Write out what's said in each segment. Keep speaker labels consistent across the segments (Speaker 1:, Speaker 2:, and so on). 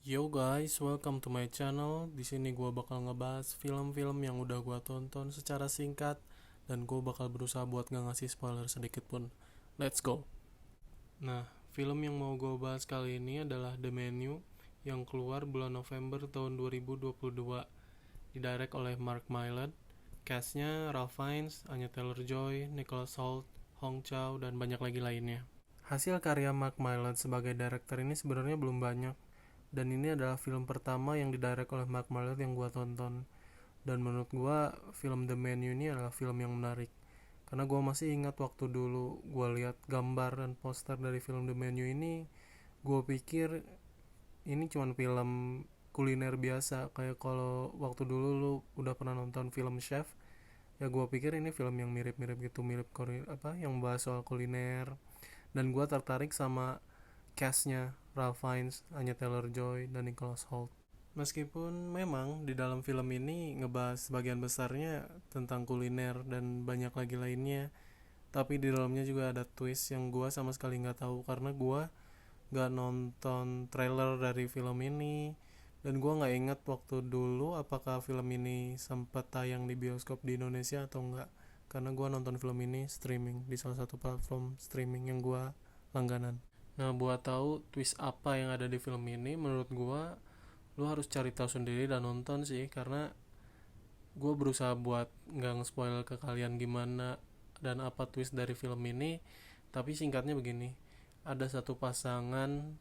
Speaker 1: Yo guys, welcome to my channel. Di sini gue bakal ngebahas film-film yang udah gue tonton secara singkat dan gue bakal berusaha buat gak ngasih spoiler sedikit pun. Let's go. Nah, film yang mau gue bahas kali ini adalah The Menu yang keluar bulan November tahun 2022. Didirect oleh Mark Mylod. Castnya Ralph Fiennes, Anya Taylor-Joy, Nicholas Hoult, Hong Chow, dan banyak lagi lainnya. Hasil karya Mark Mylod sebagai director ini sebenarnya belum banyak, dan ini adalah film pertama yang didirect oleh Mark Mylod yang gue tonton. Dan menurut gue film The Menu ini adalah film yang menarik, karena gue masih ingat waktu dulu gue lihat gambar dan poster dari film The Menu ini, gue pikir ini cuma film kuliner biasa, kayak kalau waktu dulu lu udah pernah nonton film Chef, ya gue pikir ini film yang mirip-mirip gitu, mirip yang bahas soal kuliner. Dan gue tertarik sama castnya, Ralph Fiennes, Anya Taylor-Joy, dan Nicholas Hoult. Meskipun memang di dalam film ini ngebahas sebagian besarnya tentang kuliner dan banyak lagi lainnya, tapi di dalamnya juga ada twist yang gue sama sekali nggak tahu karena gue nggak nonton trailer dari film ini, dan gue nggak inget waktu dulu apakah film ini sempat tayang di bioskop di Indonesia atau enggak, karena gue nonton film ini streaming di salah satu platform streaming yang gue langganan. Nah, buat tahu twist apa yang ada di film ini, menurut gue lu harus cari tahu sendiri dan nonton sih, karena gue berusaha buat nggak nge-spoil ke kalian gimana dan apa twist dari film ini. Tapi singkatnya begini, ada satu pasangan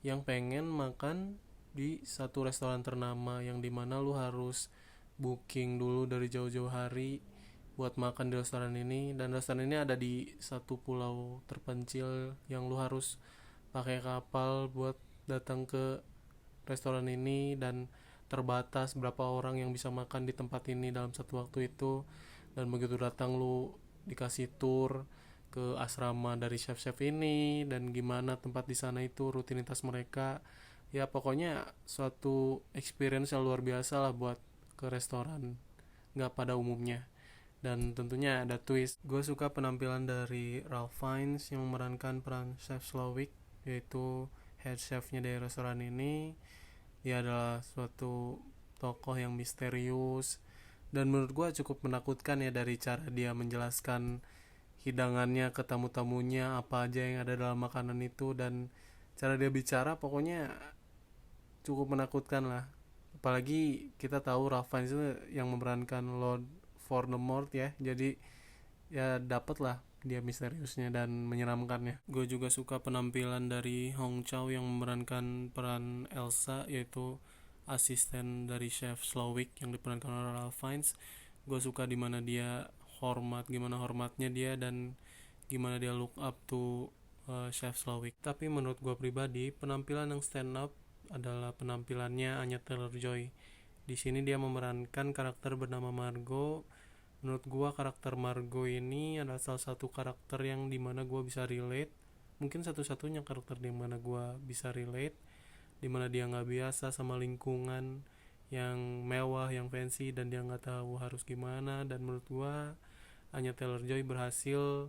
Speaker 1: yang pengen makan di satu restoran ternama, yang dimana lu harus booking dulu dari jauh-jauh hari buat makan di restoran ini. Dan restoran ini ada di satu pulau terpencil yang lu harus pakai kapal buat datang ke restoran ini, dan terbatas berapa orang yang bisa makan di tempat ini dalam satu waktu itu. Dan begitu datang lu dikasih tour ke asrama dari chef-chef ini dan gimana tempat di sana itu, rutinitas mereka. Ya pokoknya suatu experience yang luar biasa lah buat ke restoran nggak pada umumnya. Dan tentunya ada twist. Gue suka penampilan dari Ralph Fiennes yang memerankan peran Chef Slowik, yaitu head chefnya dari restoran ini. Dia adalah suatu tokoh yang misterius, dan menurut gue cukup menakutkan ya, dari cara dia menjelaskan hidangannya ke tamu-tamunya, apa aja yang ada dalam makanan itu, dan cara dia bicara pokoknya cukup menakutkan lah. Apalagi kita tahu Rafa itu yang memerankan Lord Voldemort ya, jadi ya dapet lah dia misteriusnya dan menyeramkannya. Gue juga suka penampilan dari Hong Chow yang memerankan peran Elsa, yaitu asisten dari Chef Slowik yang diperankan oleh Ralph Fiennes. Gue suka dimana dia gimana hormatnya dia, dan gimana dia look up to Chef Slowik. Tapi menurut gue pribadi, penampilan yang stand up adalah penampilannya Anya Taylor-Joy. Di sini dia memerankan karakter bernama Margot. Menurut gue karakter Margot ini adalah salah satu karakter yang dimana gue bisa relate. Mungkin satu-satunya karakter dimana gue bisa relate, dimana dia nggak biasa sama lingkungan yang mewah, yang fancy, dan dia nggak tahu harus gimana. Dan menurut gue Anya Taylor-Joy berhasil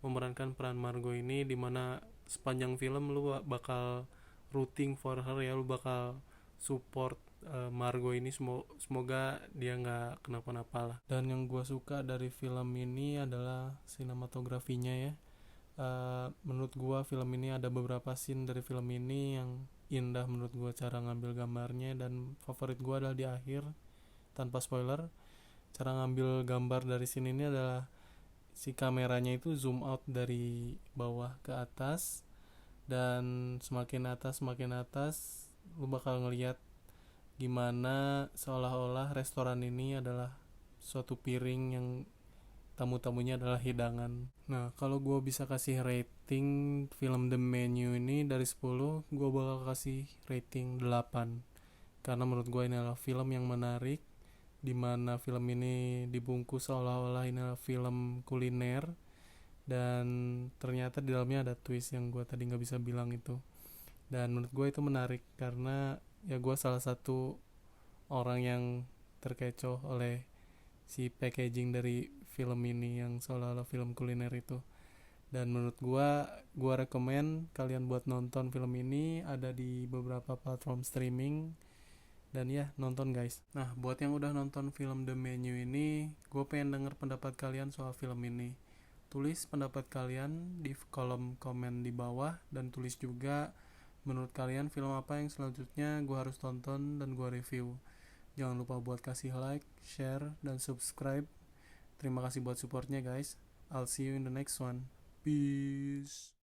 Speaker 1: memerankan peran Margot ini, dimana sepanjang film lu bakal rooting for her ya, lu bakal support Margot ini. Semoga dia nggak kenapa-napa lah. Dan yang gue suka dari film ini adalah sinematografinya ya. Menurut gue film ini ada beberapa scene dari film ini yang indah menurut gue, cara ngambil gambarnya. Dan favorit gue adalah di akhir, tanpa spoiler, cara ngambil gambar dari scene ini adalah si kameranya itu zoom out dari bawah ke atas, dan semakin atas lu bakal ngelihat gimana seolah-olah restoran ini adalah suatu piring yang tamu-tamunya adalah hidangan. Nah, kalau gue bisa kasih rating film The Menu ini dari 10, gue bakal kasih rating 8. Karena menurut gue ini adalah film yang menarik, dimana film ini dibungkus seolah-olah ini adalah film kuliner, dan ternyata di dalamnya ada twist yang gue tadi nggak bisa bilang itu. Dan menurut gue itu menarik karena ya gue salah satu orang yang terkecoh oleh si packaging dari film ini yang seolah-olah film kuliner itu. Dan menurut gua rekomen kalian buat nonton film ini, ada di beberapa platform streaming. Dan ya, nonton guys. Nah, buat yang udah nonton film The Menu ini, gue pengen denger pendapat kalian soal film ini. Tulis pendapat kalian di kolom komen di bawah, dan tulis juga menurut kalian film apa yang selanjutnya gue harus tonton dan gue review. Jangan lupa buat kasih like, share, dan subscribe. Terima kasih buat supportnya guys. I'll see you in the next one. Peace.